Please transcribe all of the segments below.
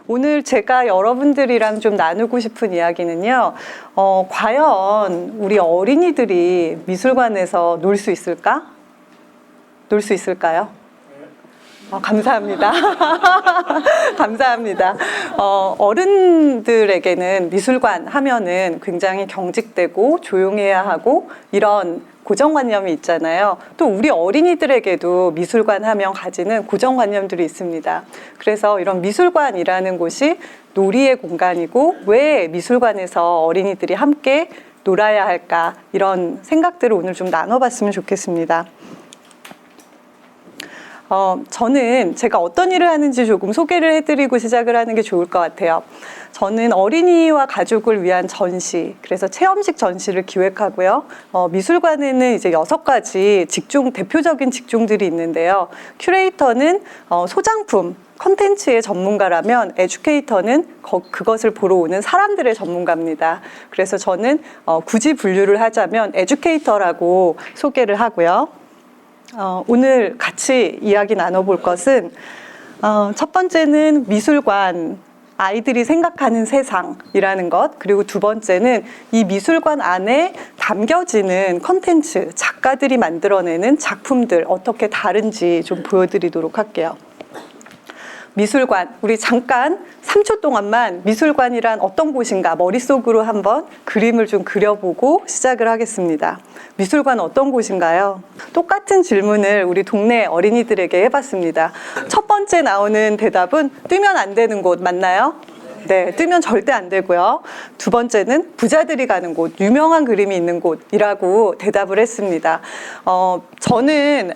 오늘 제가 여러분들이랑 좀 나누고 싶은 이야기는요, 과연 우리 어린이들이 미술관에서 놀 수 있을까? 놀 수 있을까요? 감사합니다. 감사합니다. 어른들에게는 미술관 하면은 굉장히 경직되고 조용해야 하고 이런 고정관념이 있잖아요. 또 우리 어린이들에게도 미술관 하면 가지는 고정관념들이 있습니다. 그래서 이런 미술관이라는 곳이 놀이의 공간이고 왜 미술관에서 어린이들이 함께 놀아야 할까 이런 생각들을 오늘 좀 나눠봤으면 좋겠습니다. 저는 제가 어떤 일을 하는지 조금 소개를 해드리고 시작을 하는 게 좋을 것 같아요. 저는 어린이와 가족을 위한 전시, 그래서 체험식 전시를 기획하고요. 미술관에는 이제 6가지 직종, 대표적인 직종들이 있는데요. 큐레이터는 소장품, 컨텐츠의 전문가라면 에듀케이터는 그것을 보러 오는 사람들의 전문가입니다. 그래서 저는 굳이 분류를 하자면 에듀케이터라고 소개를 하고요. 오늘 같이 이야기 나눠볼 것은 첫 번째는 미술관, 아이들이 생각하는 세상이라는 것, 그리고 두 번째는 이 미술관 안에 담겨지는 컨텐츠, 작가들이 만들어내는 작품들 어떻게 다른지 좀 보여드리도록 할게요. 미술관, 우리 잠깐 3초 동안만 미술관이란 어떤 곳인가 머릿속으로 한번 그림을 좀 그려보고 시작을 하겠습니다. 미술관 어떤 곳인가요? 똑같은 질문을 우리 동네 어린이들에게 해봤습니다. 첫 번째 나오는 대답은 뛰면 안 되는 곳 맞나요? 네, 뛰면 절대 안 되고요. 두 번째는 부자들이 가는 곳, 유명한 그림이 있는 곳이라고 대답을 했습니다. 저는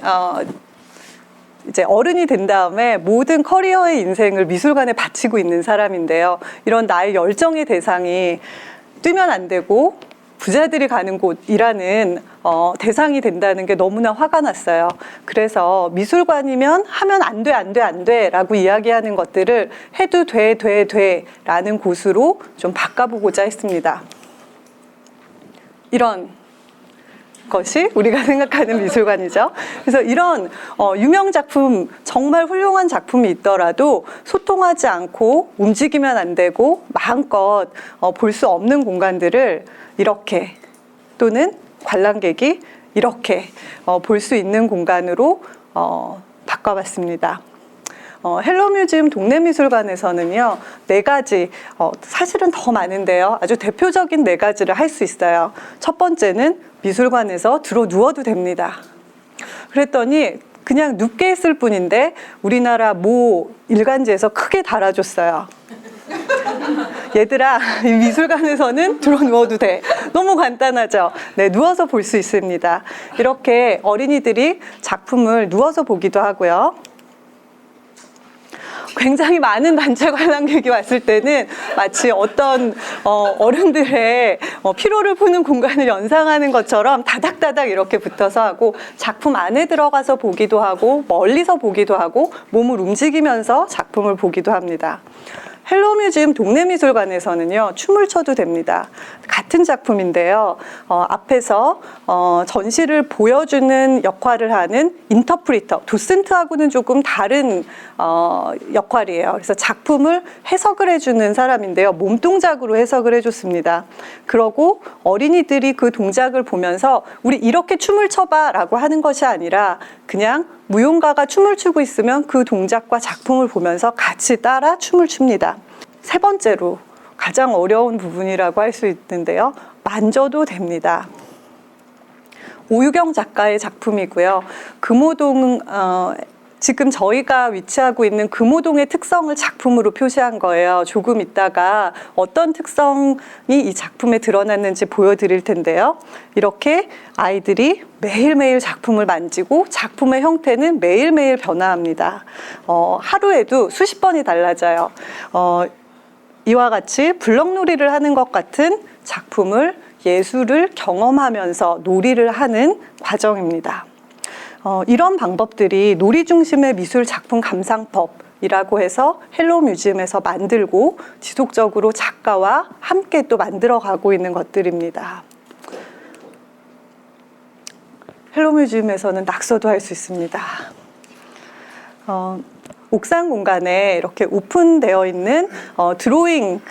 이제 어른이 된 다음에 모든 커리어의 인생을 미술관에 바치고 있는 사람인데요. 이런 나의 열정의 대상이 뛰면 안 되고 부자들이 가는 곳이라는 대상이 된다는 게 너무나 화가 났어요. 그래서 미술관이면 하면 안 돼, 안 돼, 안 돼 라고 이야기하는 것들을 해도 돼, 돼, 돼 라는 곳으로 좀 바꿔보고자 했습니다. 이런 것이 우리가 생각하는 미술관이죠. 그래서 이런 유명 작품, 정말 훌륭한 작품이 있더라도 소통하지 않고 움직이면 안 되고 마음껏 볼 수 없는 공간들을 이렇게 또는 관람객이 이렇게 볼 수 있는 공간으로 바꿔봤습니다. 헬로뮤지엄 동네미술관에서는요 4가지, 사실은 더 많은데요, 아주 대표적인 4가지를 할 수 있어요. 첫 번째는 미술관에서 들어 누워도 됩니다. 그랬더니 그냥 눕게 했을 뿐인데 우리나라 모 일간지에서 크게 달아줬어요. 얘들아, 이 미술관에서는 들어 누워도 돼. 너무 간단하죠? 네, 누워서 볼 수 있습니다. 이렇게 어린이들이 작품을 누워서 보기도 하고요. 굉장히 많은 단체 관람객이 왔을 때는 마치 어떤 어른들의 피로를 푸는 공간을 연상하는 것처럼 다닥다닥 이렇게 붙어서 하고, 작품 안에 들어가서 보기도 하고 멀리서 보기도 하고 몸을 움직이면서 작품을 보기도 합니다. 헬로뮤지엄 동네미술관에서는요 춤을 춰도 됩니다. 같은 작품인데요, 앞에서 전시를 보여주는 역할을 하는 인터프리터, 도슨트하고는 조금 다른 역할이에요. 그래서 작품을 해석을 해주는 사람인데요, 몸동작으로 해석을 해줬습니다. 그러고 어린이들이 그 동작을 보면서 우리 이렇게 춤을 춰봐 라고 하는 것이 아니라 그냥 무용가가 춤을 추고 있으면 그 동작과 작품을 보면서 같이 따라 춤을 춥니다. 세 번째로 가장 어려운 부분이라고 할 수 있는데요, 만져도 됩니다. 오유경 작가의 작품이고요. 금호동, 지금 저희가 위치하고 있는 금호동의 특성을 작품으로 표시한 거예요. 조금 있다가 어떤 특성이 이 작품에 드러났는지 보여드릴 텐데요. 이렇게 아이들이 매일매일 작품을 만지고 작품의 형태는 매일매일 변화합니다. 하루에도 수십 번이 달라져요. 이와 같이 블럭놀이를 하는 것 같은 작품을, 예술을 경험하면서 놀이를 하는 과정입니다. 이런 방법들이 놀이 중심의 미술 작품 감상법이라고 해서 헬로뮤지엄에서 만들고 지속적으로 작가와 함께 또 만들어가고 있는 것들입니다. 헬로뮤지엄에서는 낙서도 할 수 있습니다. 옥상 공간에 이렇게 오픈되어 있는 드로잉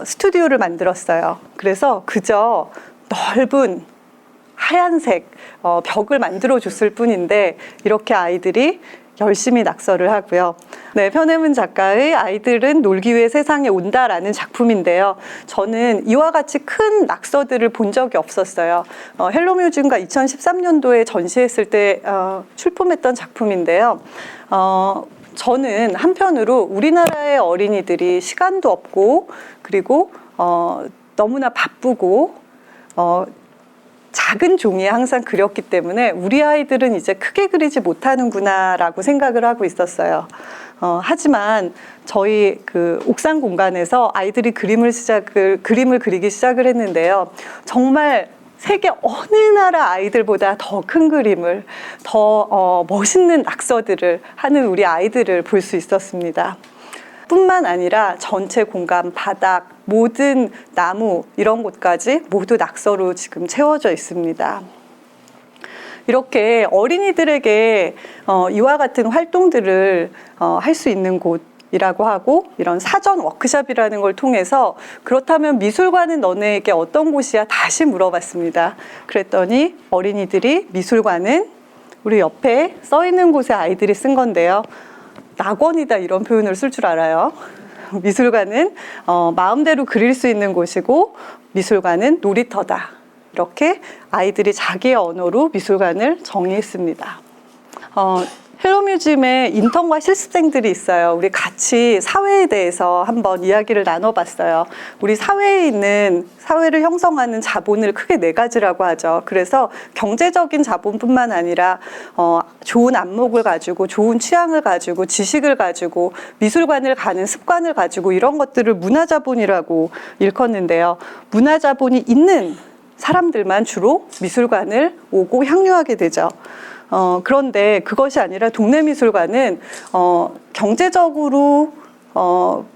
스튜디오를 만들었어요. 그래서 그저 넓은 하얀색 벽을 만들어 줬을 뿐인데 이렇게 아이들이 열심히 낙서를 하고요. 네, 편혜문 작가의 아이들은 놀기 위해 세상에 온다라는 작품인데요. 저는 이와 같이 큰 낙서들을 본 적이 없었어요. 헬로뮤즘과 2013년도에 전시했을 때 출품했던 작품인데요. 저는 한편으로 우리나라의 어린이들이 시간도 없고 그리고 너무나 바쁘고 작은 종이에 항상 그렸기 때문에 우리 아이들은 이제 크게 그리지 못하는구나 라고 생각을 하고 있었어요. 하지만 저희 그 옥상 공간에서 아이들이 그림을 그리기 시작을 했는데요. 정말 세계 어느 나라 아이들보다 더 큰 그림을, 더 멋있는 낙서들을 하는 우리 아이들을 볼 수 있었습니다. 뿐만 아니라 전체 공간, 바닥, 모든 나무 이런 곳까지 모두 낙서로 지금 채워져 있습니다. 이렇게 어린이들에게 이와 같은 활동들을 할 수 있는 곳이라고 하고 이런 사전 워크숍이라는 걸 통해서 그렇다면 미술관은 너네에게 어떤 곳이야? 다시 물어봤습니다. 그랬더니 어린이들이 미술관은 우리 옆에 써 있는 곳에 아이들이 쓴 건데요. 낙원이다 이런 표현을 쓸 줄 알아요. 미술관은 마음대로 그릴 수 있는 곳이고 미술관은 놀이터다. 이렇게 아이들이 자기의 언어로 미술관을 정의했습니다. 헬로뮤즘에 인턴과 실습생들이 있어요. 우리 같이 사회에 대해서 한번 이야기를 나눠봤어요. 우리 사회를 형성하는 자본을 크게 네 가지라고 하죠. 그래서 경제적인 자본뿐만 아니라 좋은 안목을 가지고 좋은 취향을 가지고 지식을 가지고 미술관을 가는 습관을 가지고 이런 것들을 문화자본이라고 일컫는데요. 문화자본이 있는 사람들만 주로 미술관을 오고 향유하게 되죠. 그런데 그것이 아니라 동네 미술관은 경제적으로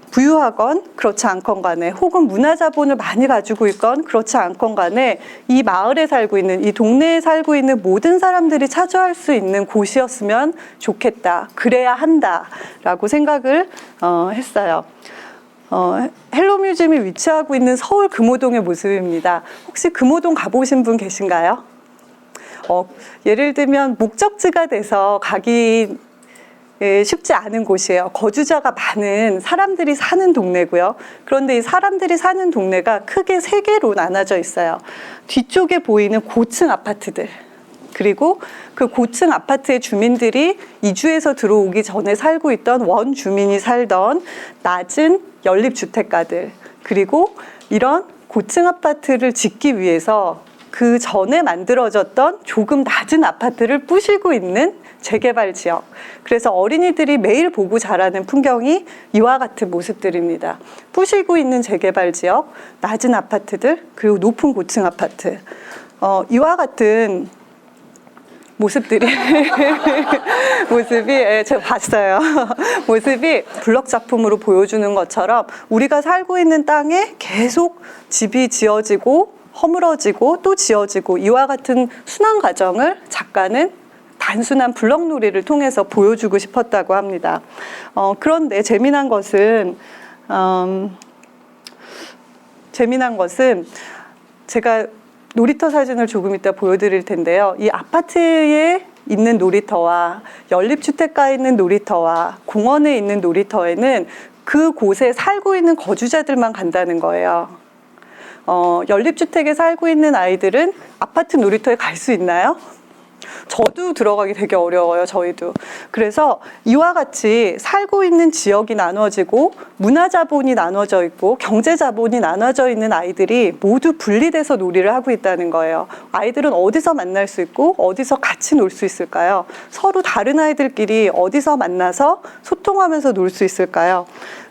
부유하건 그렇지 않건 간에 혹은 문화자본을 많이 가지고 있건 그렇지 않건 간에 이 마을에 살고 있는 이 동네에 살고 있는 모든 사람들이 찾아갈 수 있는 곳이었으면 좋겠다. 그래야 한다라고 생각을 했어요. 헬로뮤즘이 위치하고 있는 서울 금호동의 모습입니다. 혹시 금호동 가보신 분 계신가요? 예를 들면 목적지가 돼서 가기 쉽지 않은 곳이에요. 거주자가 많은 사람들이 사는 동네고요. 그런데 이 사람들이 사는 동네가 크게 세 개로 나눠져 있어요. 뒤쪽에 보이는 고층 아파트들, 그리고 그 고층 아파트의 주민들이 이주해서 들어오기 전에 살고 있던 원주민이 살던 낮은 연립주택가들, 그리고 이런 고층 아파트를 짓기 위해서 그 전에 만들어졌던 조금 낮은 아파트를 부시고 있는 재개발 지역. 그래서 어린이들이 매일 보고 자라는 풍경이 이와 같은 모습들입니다. 부시고 있는 재개발 지역, 낮은 아파트들, 그리고 높은 고층 아파트. 이와 같은 모습들이 제가 봤어요. 모습이 블록 작품으로 보여주는 것처럼 우리가 살고 있는 땅에 계속 집이 지어지고 허물어지고 또 지어지고 이와 같은 순환 과정을 작가는 단순한 블럭놀이를 통해서 보여주고 싶었다고 합니다. 그런데 재미난 것은 제가 놀이터 사진을 조금 이따 보여드릴 텐데요. 이 아파트에 있는 놀이터와 연립주택가에 있는 놀이터와 공원에 있는 놀이터에는 그곳에 살고 있는 거주자들만 간다는 거예요. 연립주택에 살고 있는 아이들은 아파트 놀이터에 갈 수 있나요? 저도 들어가기 되게 어려워요. 저희도. 그래서 이와 같이 살고 있는 지역이 나눠지고 문화자본이 나눠져 있고 경제자본이 나눠져 있는 아이들이 모두 분리돼서 놀이를 하고 있다는 거예요. 아이들은 어디서 만날 수 있고 어디서 같이 놀 수 있을까요? 서로 다른 아이들끼리 어디서 만나서 소통하면서 놀 수 있을까요?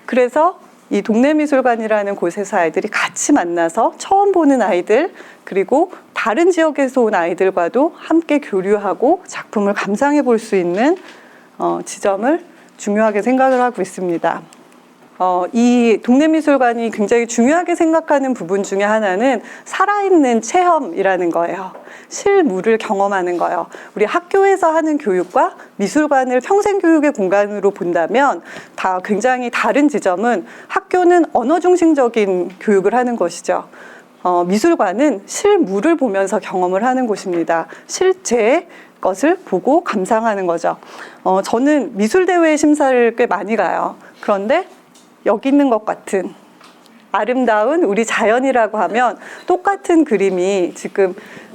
그래서 이 동네미술관이라는 곳에서 아이들이 같이 만나서 처음 보는 아이들, 그리고 다른 지역에서 온 아이들과도 함께 교류하고 작품을 감상해 볼 수 있는 지점을 중요하게 생각을 하고 있습니다. 이 동네미술관이 굉장히 중요하게 생각하는 부분 중에 하나는 살아있는 체험이라는 거예요. 실물을 경험하는 거예요. 우리 학교에서 하는 교육과 미술관을 평생교육의 공간으로 본다면 다 굉장히 다른 지점은 학교는 언어 중심적인 교육을 하는 것이죠. 미술관은 실물을 보면서 경험을 하는 곳입니다. 실제 것을 보고 감상하는 거죠. 저는 미술대회 심사를 꽤 많이 가요. 그런데 여기 있는 것 같은 아름다운 우리 자연이라고 하면 똑같은 그림이 지금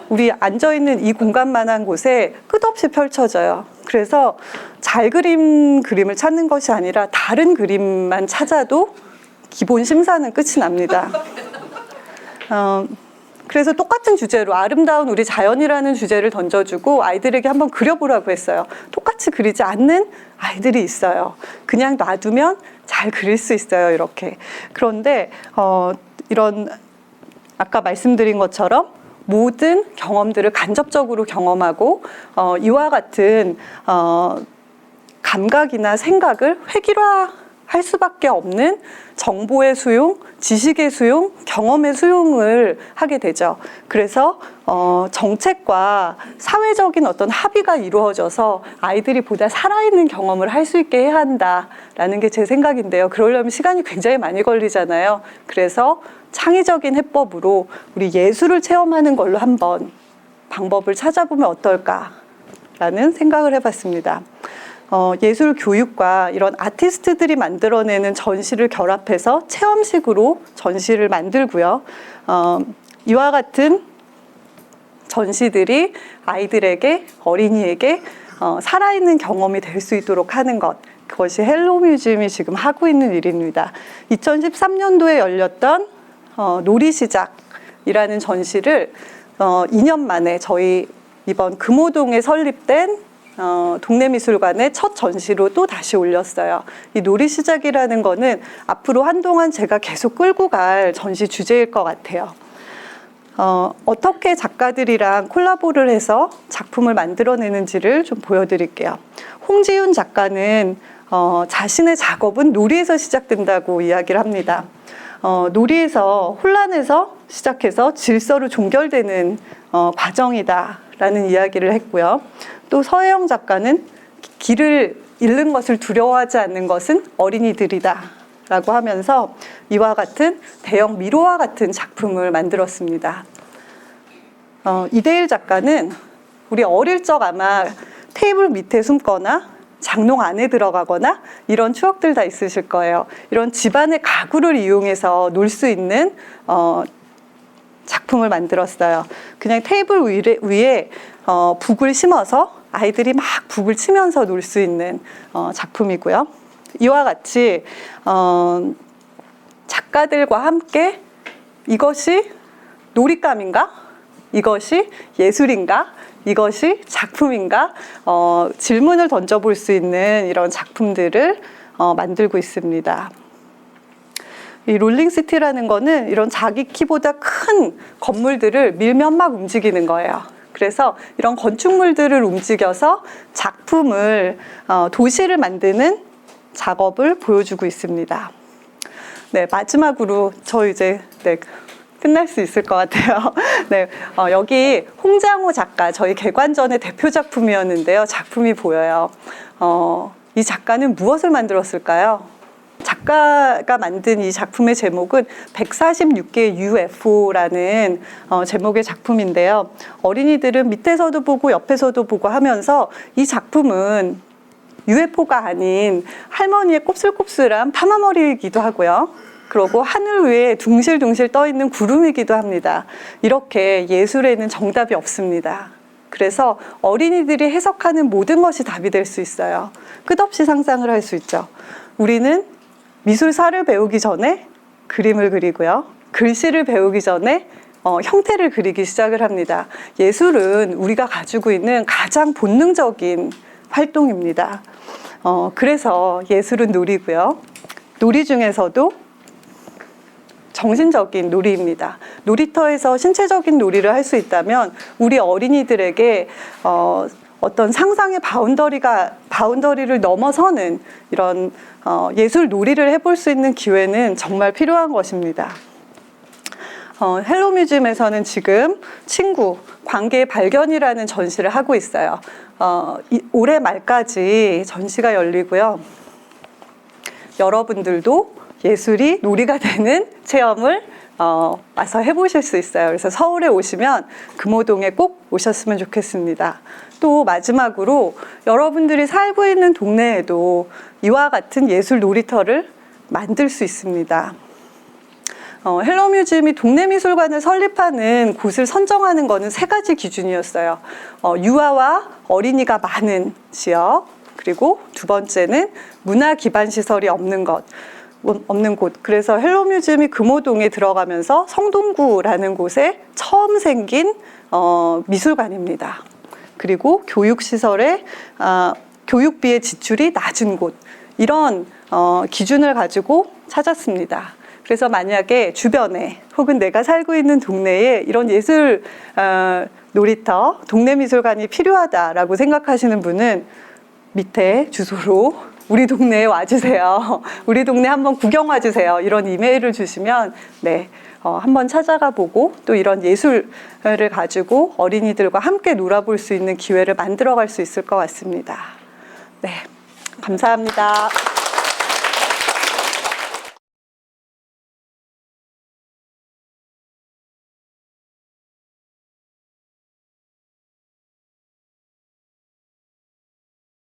우리 앉아있는 이 공간만한 곳에 끝없이 펼쳐져요. 그래서 잘 그린 그림을 찾는 것이 아니라 다른 그림만 찾아도 기본 심사는 끝이 납니다. 그래서 똑같은 주제로 아름다운 우리 자연이라는 주제를 던져주고 아이들에게 한번 그려보라고 했어요. 똑같이 그리지 않는 아이들이 있어요. 그냥 놔두면 잘 그릴 수 있어요, 이렇게. 그런데 이런 아까 말씀드린 것처럼 모든 경험들을 간접적으로 경험하고 이와 같은 감각이나 생각을 획일화할 수밖에 없는 정보의 수용, 지식의 수용, 경험의 수용을 하게 되죠. 그래서 정책과 사회적인 어떤 합의가 이루어져서 아이들이 보다 살아있는 경험을 할 수 있게 해야 한다라는 게 제 생각인데요. 그러려면 시간이 굉장히 많이 걸리잖아요. 그래서 창의적인 해법으로 우리 예술을 체험하는 걸로 한번 방법을 찾아보면 어떨까라는 생각을 해봤습니다. 예술 교육과 이런 아티스트들이 만들어내는 전시를 결합해서 체험식으로 전시를 만들고요. 이와 같은 전시들이 아이들에게, 어린이에게 살아있는 경험이 될 수 있도록 하는 것, 그것이 헬로 뮤지엄이 지금 하고 있는 일입니다. 2013년도에 열렸던 놀이시작이라는 전시를 2년 만에 저희 이번 금호동에 설립된 동네미술관의 첫 전시로 또 다시 올렸어요. 이 놀이시작이라는 거는 앞으로 한동안 제가 계속 끌고 갈 전시 주제일 것 같아요. 어떻게 작가들이랑 콜라보를 해서 작품을 만들어내는지를 좀 보여드릴게요. 홍지윤 작가는 자신의 작업은 놀이에서 시작된다고 이야기를 합니다. 놀이에서 혼란에서 시작해서 질서로 종결되는 과정이다라는 이야기를 했고요. 또 서혜영 작가는 길을 잃는 것을 두려워하지 않는 것은 어린이들이다 라고 하면서 이와 같은 대형 미로와 같은 작품을 만들었습니다. 이대일 작가는 우리 어릴 적 아마 테이블 밑에 숨거나 장롱 안에 들어가거나 이런 추억들 다 있으실 거예요. 이런 집안의 가구를 이용해서 놀 수 있는 작품을 만들었어요. 그냥 테이블 위에 북을 심어서 아이들이 막 북을 치면서 놀 수 있는 작품이고요. 이와 같이 작가들과 함께 이것이 놀잇감인가? 이것이 예술인가? 이것이 작품인가? 질문을 던져볼 수 있는 이런 작품들을 만들고 있습니다. 이 롤링시티라는 거는 이런 자기 키보다 큰 건물들을 밀면 막 움직이는 거예요. 그래서 이런 건축물들을 움직여서 작품을, 도시를 만드는 작업을 보여주고 있습니다. 네, 마지막으로 저 이제 끝날 수 있을 것 같아요. 네, 여기 홍장호 작가, 저희 개관전의 대표 작품이었는데요. 작품이 보여요. 이 작가는 무엇을 만들었을까요? 작가가 만든 이 작품의 제목은 146개의 UFO라는 제목의 작품인데요. 어린이들은 밑에서도 보고 옆에서도 보고 하면서 이 작품은 UFO가 아닌 할머니의 곱슬곱슬한 파마머리이기도 하고요. 그리고 하늘 위에 둥실둥실 떠있는 구름이기도 합니다. 이렇게 예술에는 정답이 없습니다. 그래서 어린이들이 해석하는 모든 것이 답이 될 수 있어요. 끝없이 상상을 할 수 있죠. 우리는 미술사를 배우기 전에 그림을 그리고요. 글씨를 배우기 전에 형태를 그리기 시작을 합니다. 예술은 우리가 가지고 있는 가장 본능적인 활동입니다. 그래서 예술은 놀이고요. 놀이 중에서도 정신적인 놀이입니다. 놀이터에서 신체적인 놀이를 할 수 있다면 우리 어린이들에게 어떤 상상의 바운더리를 넘어서는 이런 예술 놀이를 해볼 수 있는 기회는 정말 필요한 것입니다. 헬로 뮤지엄에서는 지금 친구, 관계의 발견이라는 전시를 하고 있어요. 올해 말까지 전시가 열리고요. 여러분들도 예술이 놀이가 되는 체험을 와서 해보실 수 있어요. 그래서 서울에 오시면 금호동에 꼭 오셨으면 좋겠습니다. 또 마지막으로 여러분들이 살고 있는 동네에도 이와 같은 예술 놀이터를 만들 수 있습니다. 헬로 뮤지엄이 동네 미술관을 설립하는 곳을 선정하는 것은 3가지 기준이었어요. 유아와 어린이가 많은 지역, 그리고 2번째는 문화 기반 시설이 없는 곳. 그래서 헬로 뮤지엄이 금호동에 들어가면서 성동구라는 곳에 처음 생긴 미술관입니다. 그리고 교육시설에 교육비의 지출이 낮은 곳, 이런 기준을 가지고 찾았습니다. 그래서 만약에 주변에 혹은 내가 살고 있는 동네에 이런 예술 놀이터, 동네 미술관이 필요하다라고 생각하시는 분은 밑에 주소로 우리 동네에 와주세요. 우리 동네 한번 구경 와주세요. 이런 이메일을 주시면 한번 찾아가 보고 또 이런 예술을 가지고 어린이들과 함께 놀아볼 수 있는 기회를 만들어갈 수 있을 것 같습니다. 네, 감사합니다.